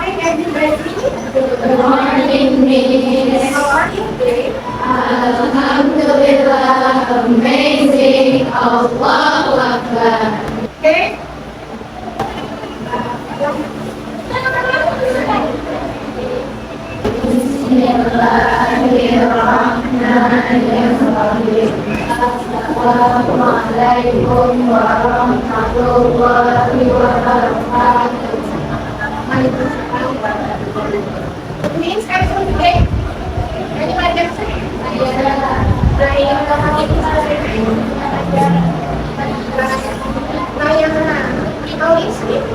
Good morning, Miss. How are you today? Alhamdulillah, amazing. Allahu Akbar. Okay. Bismillahirrahmanirrahim. Assalamualaikum warahmatullahi wabarakatuh. Means guys for today. Anybody can say? How is it?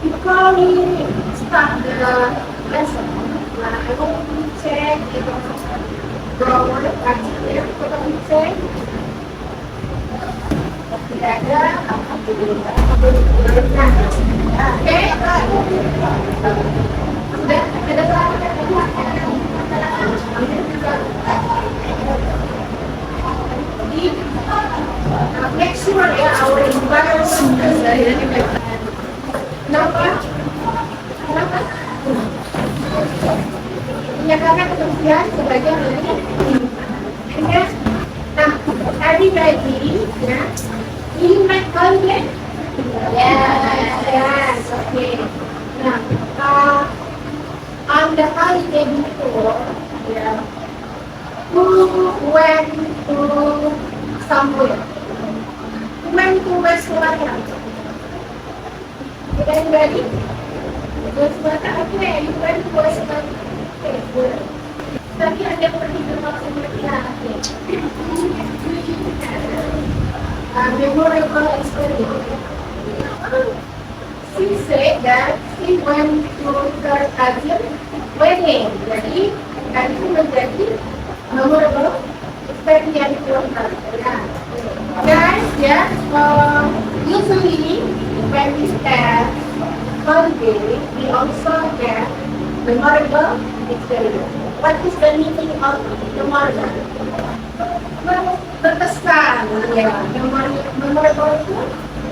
Before we start the lesson, I want to check the drawer activity. What do you say? Tidak ada. Oke. Sudah ada make sure ya our environment. Kenapa? Kenapa? Ya karena kebersihan sebagian dari ya. Nah, everybody, ya, you like holiday? Yes, okay. Nah, on the holiday before, yeah, who went to somewhere? Who went to West Selatan? Did anybody? West Selatan, okay, you went to West Selatan. Okay, good. Tadi ada pergi ke Malaysia. Memorable experience. She said that she went to her cousin wedding. Jadi, tadi itu menjadi memorable experience for her. Guys, ya, usually when we start holiday, we also get memorable experience. What is the meaning of memorable? Berkesan, ya. Memorable itu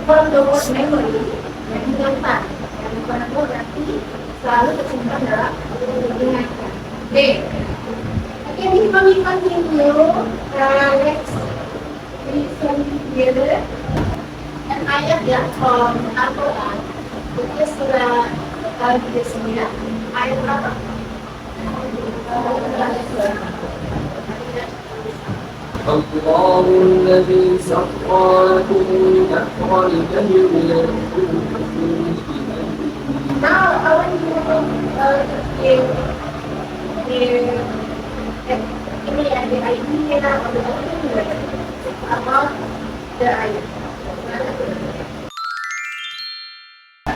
from the word memory, yang diingat. Yang memorable berarti selalu tersimpan dalam ingatan. Okay, before we continue, let's listen together an ayat ya from Al-Quran. Itu surah Al-Baqarah 9 ayat berapa? الله الذي سخر لكم البحر لتجري Now I want you to ini ada idea about the ayat.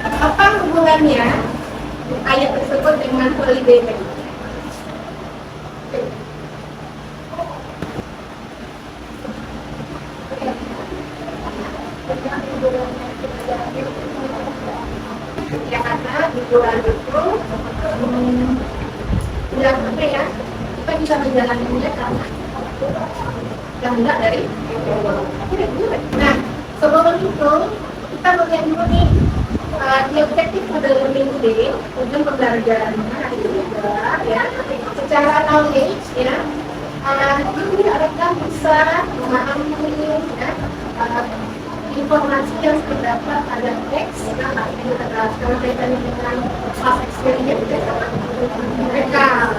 Apa hubungannya ayat tersebut dengan holiday tadi? Ya karena di bulan itu bulan apa ya, kita bisa menjalaninya karena kehendak dari Allah. Nah, sebelum itu kita melihat dulu nih the objective of the learning today, tujuan pembelajaran hari ini adalah ya secara knowledge ya, ini akan bisa memahami ya informasi yang terdapat pada teks yang akan kita jelaskan kaitannya dengan past experience mereka.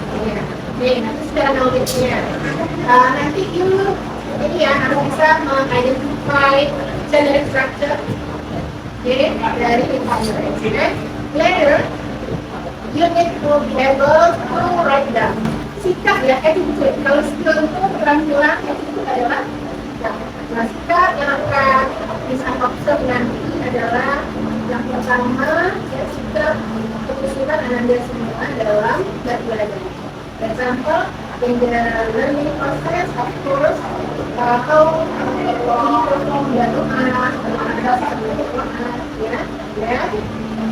Oke, nanti secara knowledge-nya. Nanti you ini ya harus bisa mengidentify generic structure dari informasi. Later, you need to be able to write down. Sikap ya, attitude. Kalau skill itu keterampilan, attitude adalah nah, sikap yang akan bisa observe nanti adalah yang pertama ya sikap keputusan Anda semua dalam belajar. For example, in the learning process, of course, how we perform the doa, ada satu doa, ya.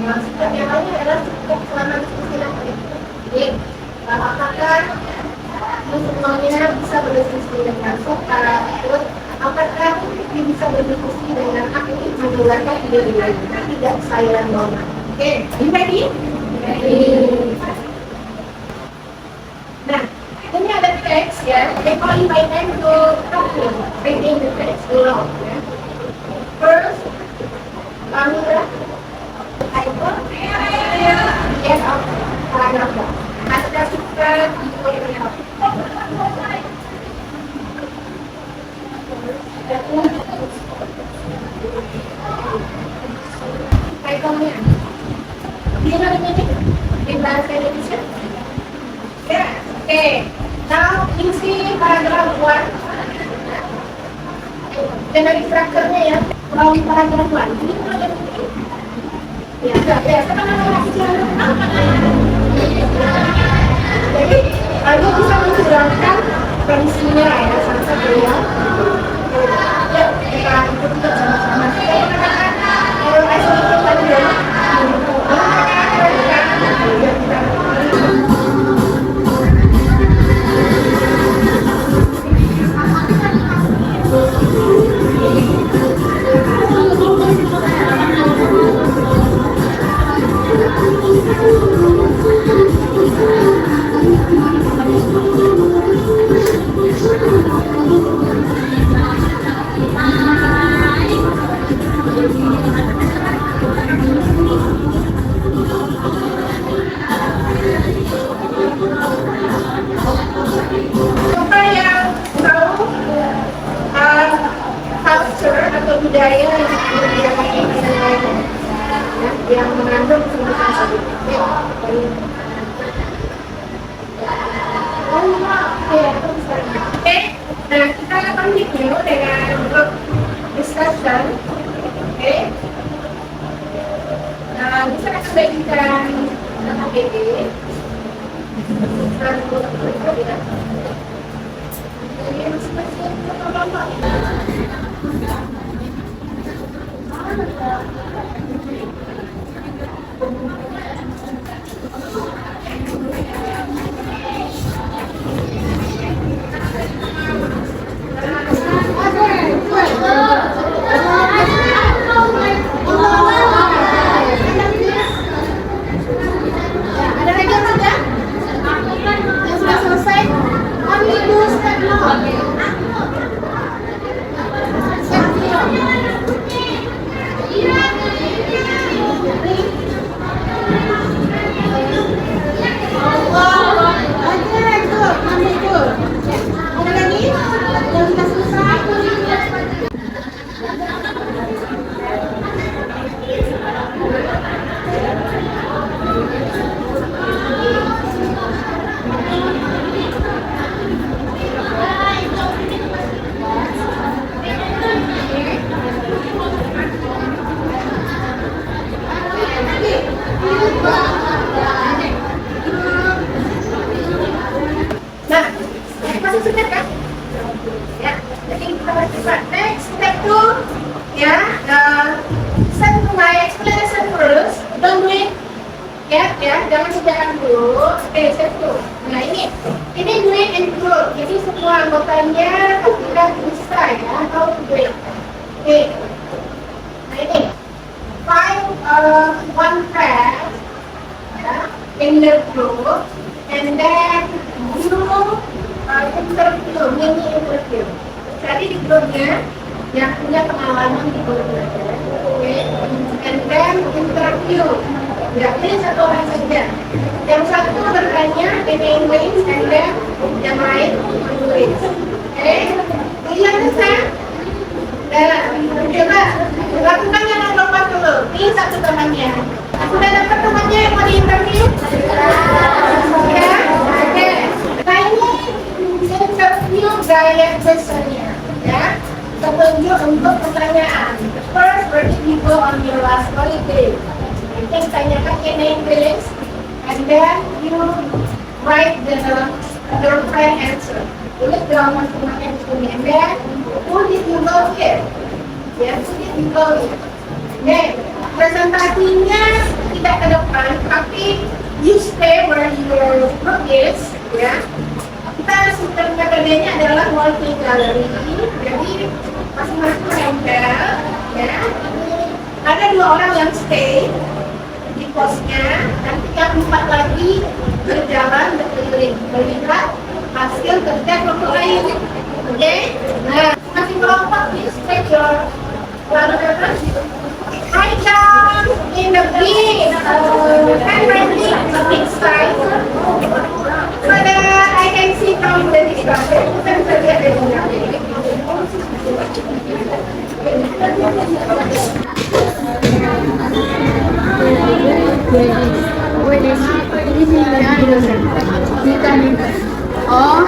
Sikap yang lain adalah sikap selama diskusi nanti. Jadi, apakah semuanya bisa berdiskusi dengan sopan. Terus apakah dia bisa berdiskusi dengan aktif mendengarkan ide-ide tidak silent moment. Oke, you ready? Nah, ini ada teks ya. They call by name to reading the text below. Ya. First, Amira, title, end of paragraph. Ada suka title-nya. Do you know the meaning in bahasa Indonesia? Yeah. Okay. Now you see paragraph 1. Dengan structure-nya ya. From paragraph 1. Ini ada ya, ya. Jadi, Anda bisa mencurahkan kondisinya ya, satu-satu ya. Ya, kita ikut sama-sama. Kalau saya sedikit tadi ya. Siapa yang tahu culture atau budaya yang dipakai yang mengandung sebutan sebutan Oke, nah kita akan continue dengan group discussion. Oke, nah bisa kita bagikan KBB. Ada lagi yang ada? Yang sudah selesai? Kami dulu step law. Ada lagi? Yang sudah selesai? Nah, masih sudah kan? Ya, jadi kita bercepat. Next, step 2. Ya, set my explanation first. Don't do it. Ya, jangan sediakan dulu. Oke, step 2. Nah, ini do it and group. Jadi semua anggotanya kita bisa ya, how to do it. Oke. Nah, ini. Find one friend ya, in the group and then you interview, mini interview. Jadi di grupnya yang punya pengalaman di grup belajar, oke, and then interview. Ya, ini satu orang saja. Yang satu bertanya in English, and then yang lain English. Oke, ini understand? Coba lakukan yang nomor 4 dulu. Ini satu temannya. Sudah dapat temannya yang mau diinterview? Ya, oke. Nah ini interview gaya questionnya, ya. Petunjuk untuk pertanyaan. First, where did you go on your last holiday? Kita tanyakan in English, and then you write the girlfriend answer. Tulis jawaban masing-masing di sini. And then, who did you go with? Ya, who did you go with? Then, presentasinya tidak ke depan, tapi you stay where your group is, ya. Kita sistem metodenya adalah multi gallery. Jadi masing-masing tempel, ya. Ada 2 orang yang stay di posnya, nanti yang 4 lagi berjalan berkeliling melihat hasil kerja kelompok lain. Oke? Nah, masing kelompok di schedule. Lalu I come in the big handwriting big size so that I can see from the discussion. Kita bisa lihat dari sini. Oh,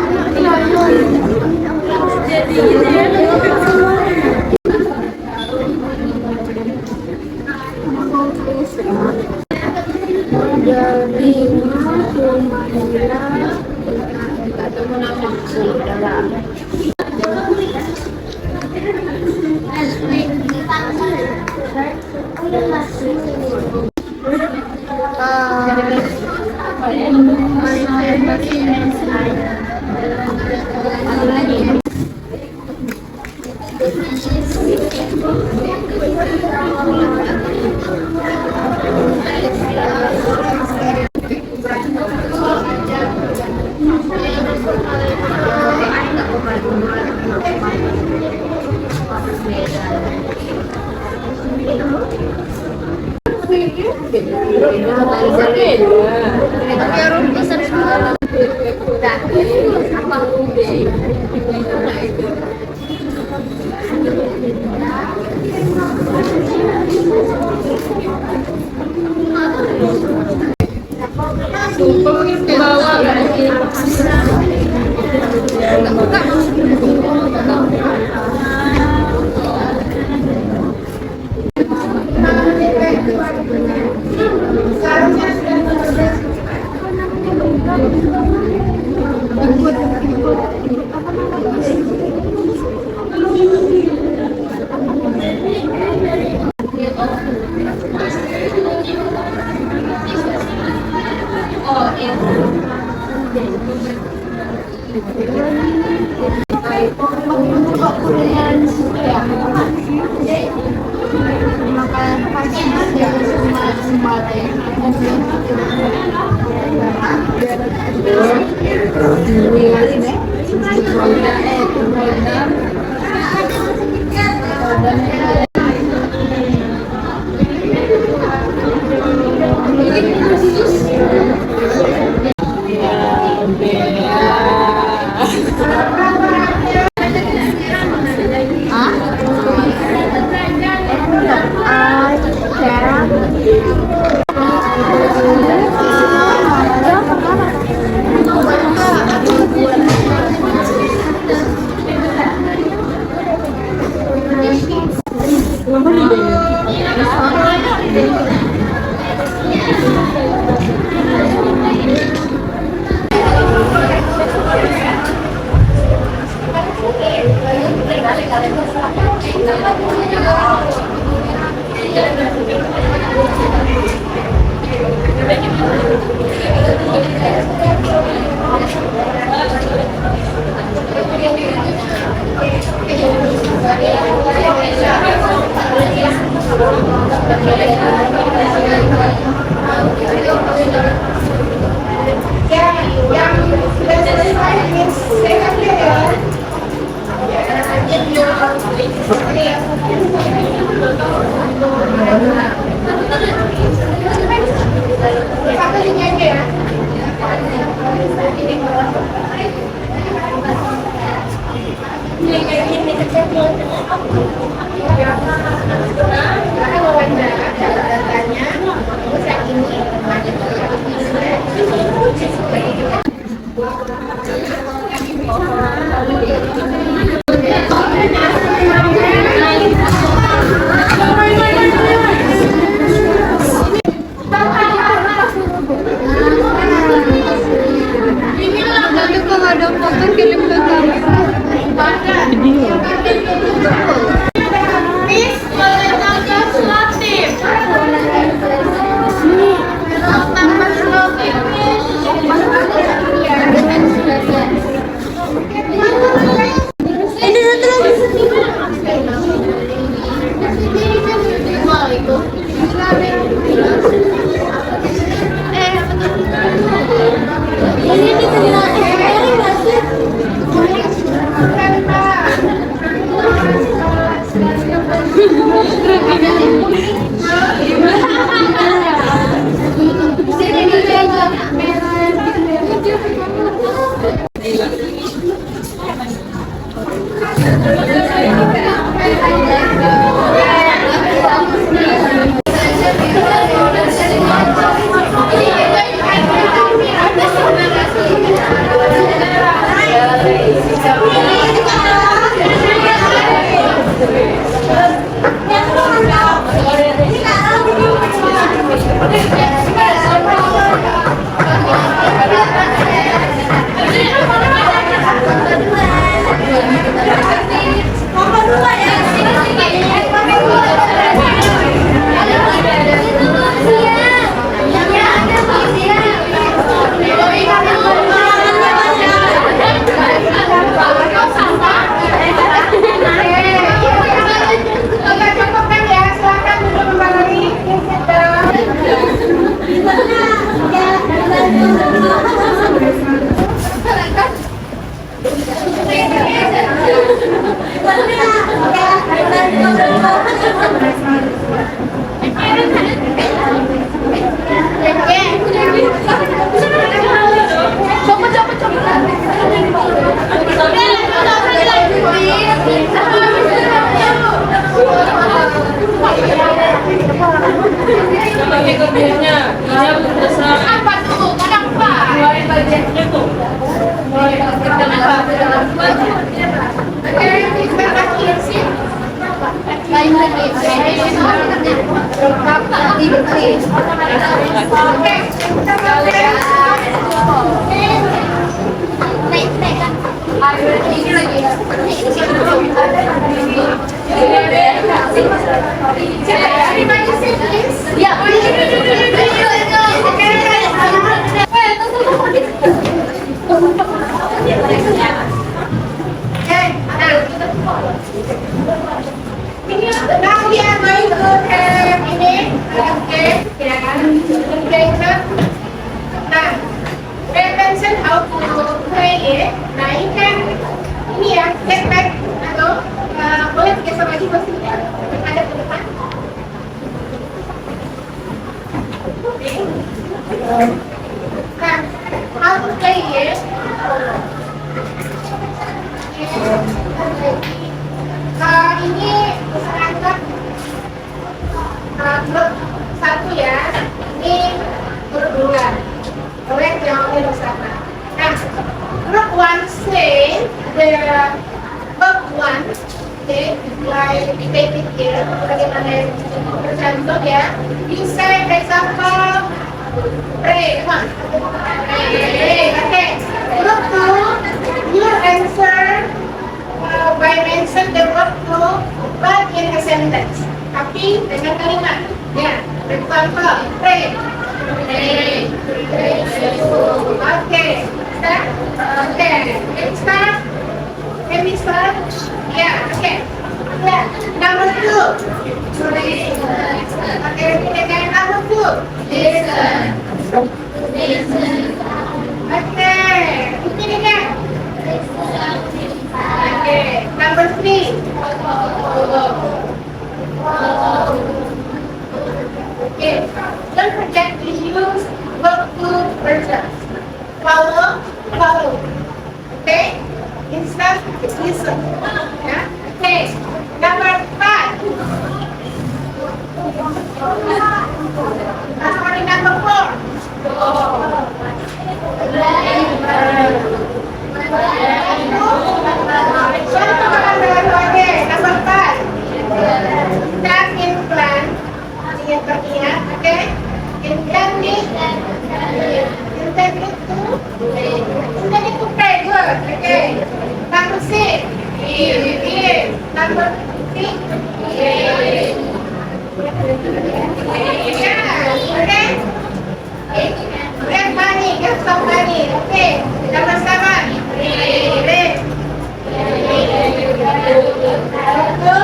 Ini dikenal SPR nggak sih? Apa tuh? Kenapa? Keluarin budgetnya tuh. Oke, kita akhir sih. Lain lagi. Oke, kita ini lagi. Terima kasih, please. Ya. Now we are going to have ini, okay, silakan. Nah, pay attention how to play it. Nah, ini kan ini ya, step back atau boleh geser lagi posisinya, ada ke depan. Nah, how to play it? Ini misalkan grup 1 ya, ini grup 2, boleh jawabnya bersama. Nah, grup 1 say the verb 1, okay, like take it here, bagaimana tercantum ya. You say example, pray, come on. Pray, okay. Group 2, you answer by mention the verb to but in a sentence. Tapi dengan kalimat. Ya, example, pray. Pray. Okay. Start. Okay. Let's start. Can we start? Yeah. Okay. Yeah. Number 2. Okay. Again, number 2. Listen. Okay. Repeat again. Okay. Number 3. Okay. Don't forget to use verb to persons. Follow. Okay. Instead, listen. Yeah. Okay. Number 5. Sorry, number 4. Okay, number 5. Start in plan. Okay? Intended to pray. Good. Okay. Number 6. Number 6. Okay? Get money. Get some money. Okay. Number 7. Read. Number 2.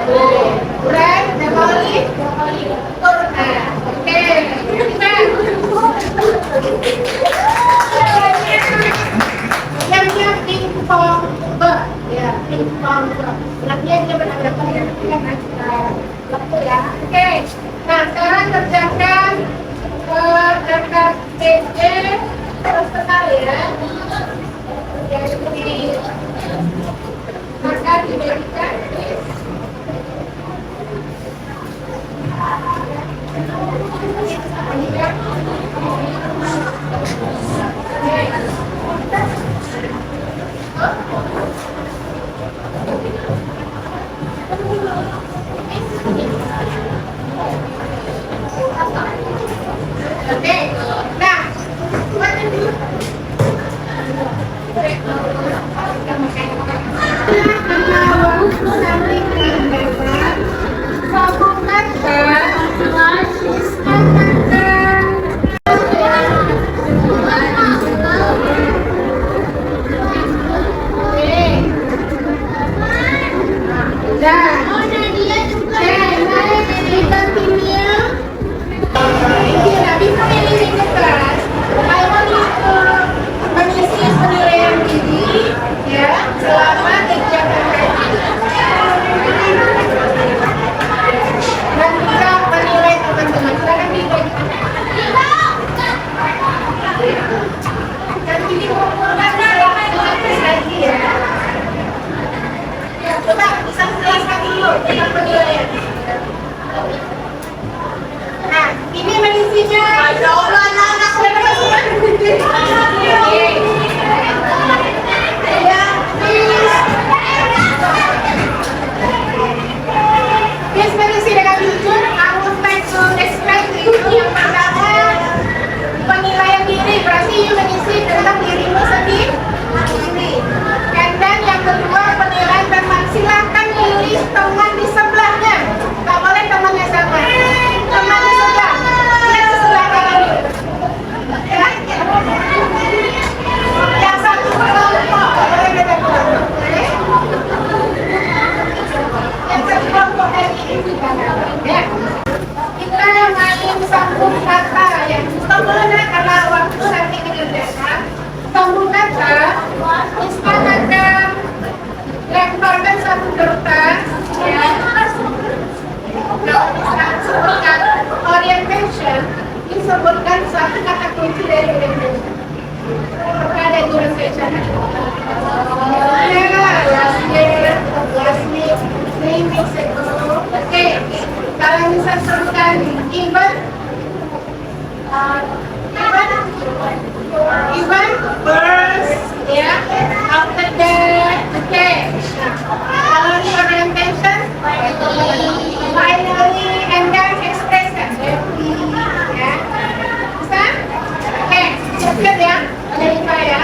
Read. Ya. Oke. Nah, sekarang kerjakan dekat CD terus ya. Jadi maka diberikan Oke, nah, nah, ini medisinya. Ya Allah, anak-anak Yes, medisi dengan jujur, I would like to explain to you yang pertama penilaian diri, berarti you medisi tentang dirimu sendiri. And then yang kedua penilaian teman, silakan pilih teman di sebelahnya, tak boleh temannya sama, teman di sebelah, lihat di sebelah kanan. Ya? Yang satu kelompok, boleh beda kelompok. Yang satu kelompok ini ya. Kita main sambung kata ya. Sebelumnya karena waktu nanti menyelesaikan sambung kata, kita akan lemparkan satu kertas ya. Sebutkan orientation, disebutkan satu kata kunci dari orientation. Ada orientation. Last week, 3 weeks ago. Oke, kalian bisa sebutkan even first, ya. After that, oke. Kalau di orientation, finally, and then expression. Ya. Bisa? Oke, siap ya. Ada lima ya.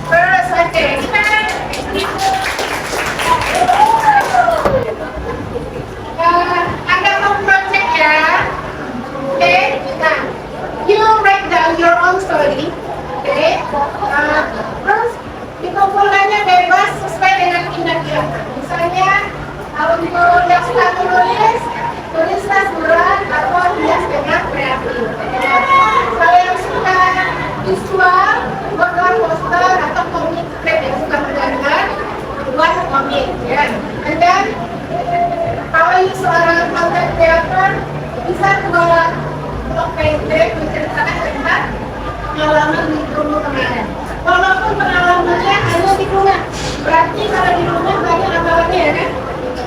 First, okay. Anda mau project ya? Okay. Nah, you write down your own story. Okay. Terus dikumpulkannya bebas sesuai dengan tindak pidana. Misalnya, untuk yang suka menulis, tulislah surat atau hias dengan kreatif. Kalau yang suka visual, buatlah poster atau komik strip yang suka menggambar, buat komik. Ya. And then, kalau seorang content creator bisa buat blog page menceritakan tentang pengalaman di rumah kemarin. Walaupun pengalamannya hanya di rumah, berarti kalau di rumah banyak amalannya ya kan?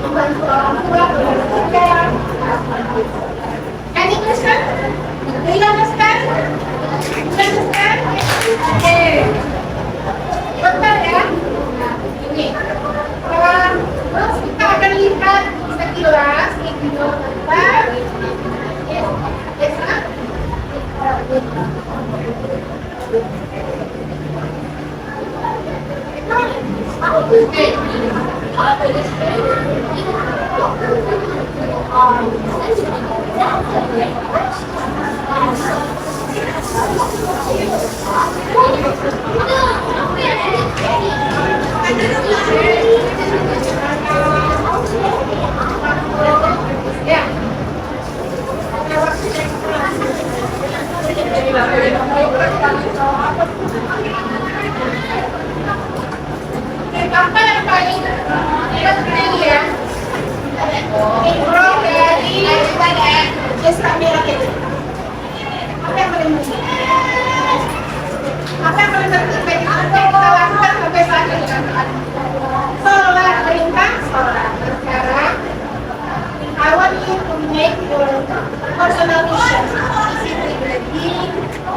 Membantu orang tua, bekerja. Any question? Do you understand? Understand? Oke. Betul ya? Ini. Terus kita akan lihat sekilas video tentang Apa yang paling penting ya? Intro dari Isra Mi'raj itu. Apa yang paling penting? Apa yang paling penting bagi apa yang kita lakukan sampai saat ini? Sholat, perintah sholat. Sekarang, I want you to make your personal mission. Jadi,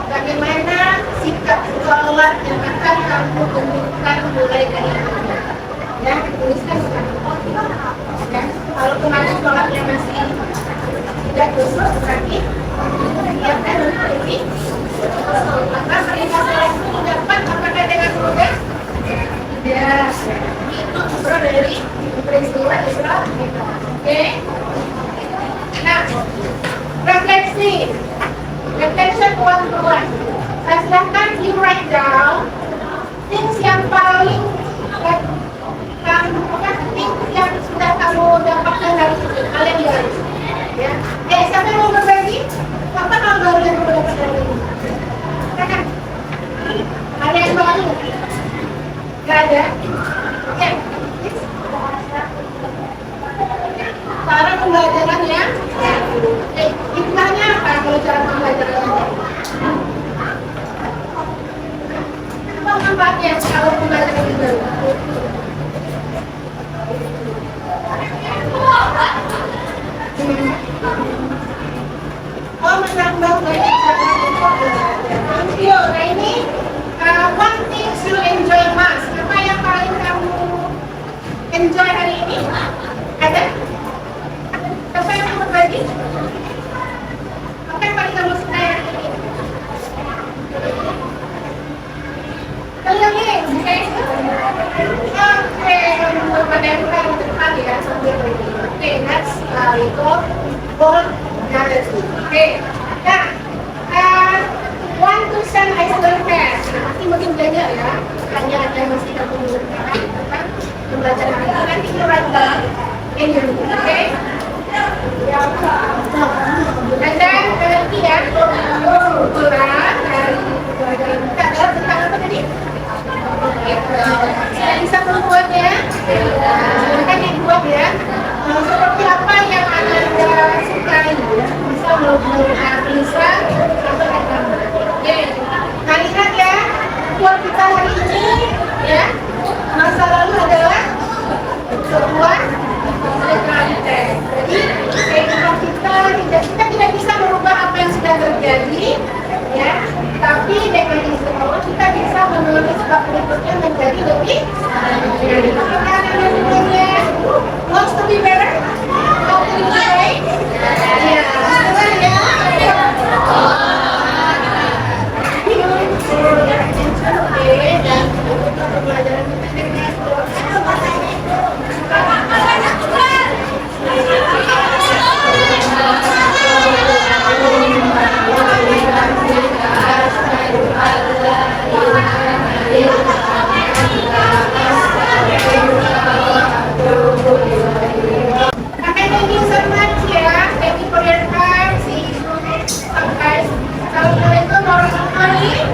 bagaimana sikap sholat yang akan kamu tunjukkan mulai dari ini? Ya, tuliskan sekarang. Ya, kalau kemarin sholatnya masih tidak kusuk, berarti siapkan untuk ini. Maka perintah sholat itu dapat apakah dengan mudah? Tidak. Itu Isra dari peristiwa Isra. Oke. Nah, refleksi. Reflection one to one. Silahkan you write down things yang paling things yang sudah kamu dapatkan dari itu. Kalian lihat. Ya. Siapa yang mau berbagi? Apa hal baru yang kamu dapat dari ini? Silakan. Ada yang baru? Gak ada? Oke. Cara pembelajarannya, istilahnya apa kalau cara pembelajarannya? Apa manfaatnya kalau pembelajaran itu? Oh, menambah banyak cara untuk belajar. Nah ini, one things you enjoy most. Apa yang paling kamu enjoy hari ini? Ada? Apa yang kamu berbagi? Apa yang paling kamu suka hari ini? Kalian ini, oke? Oke, pada yang paling depan ya, sambil berdiri. Oke, next, itu board gratitude. Oke, nah, 1 to 10 I still have. Nanti mungkin belajar ya, hanya ada yang masih kamu mengerjakan pembelajaran ini. Nanti you write down in your book, oke? Dan nanti ya, kesimpulan dari pembelajaran kita adalah tentang apa tadi? Sudah bisa membuatnya? Silakan dibuat ya. Seperti apa yang Anda sukai? Bisa melukai tulisan atau gambar. Oke. Nah lihat ya, buat kita hari ini ya, masa lalu adalah sebuah realitas. Jadi kehidupan kita tidak bisa merubah apa yang sudah terjadi, ya. Tapi dengan istimewa kita bisa menulis bab berikutnya menjadi lebih baik. Apakah Anda semuanya wants to be better? How to be right? Ya, sebenarnya ya. Dan pembelajaran kita thank you so much ya. Thank you for your time. See you soon. Assalamualaikum warahmatullahi wabarakatuh.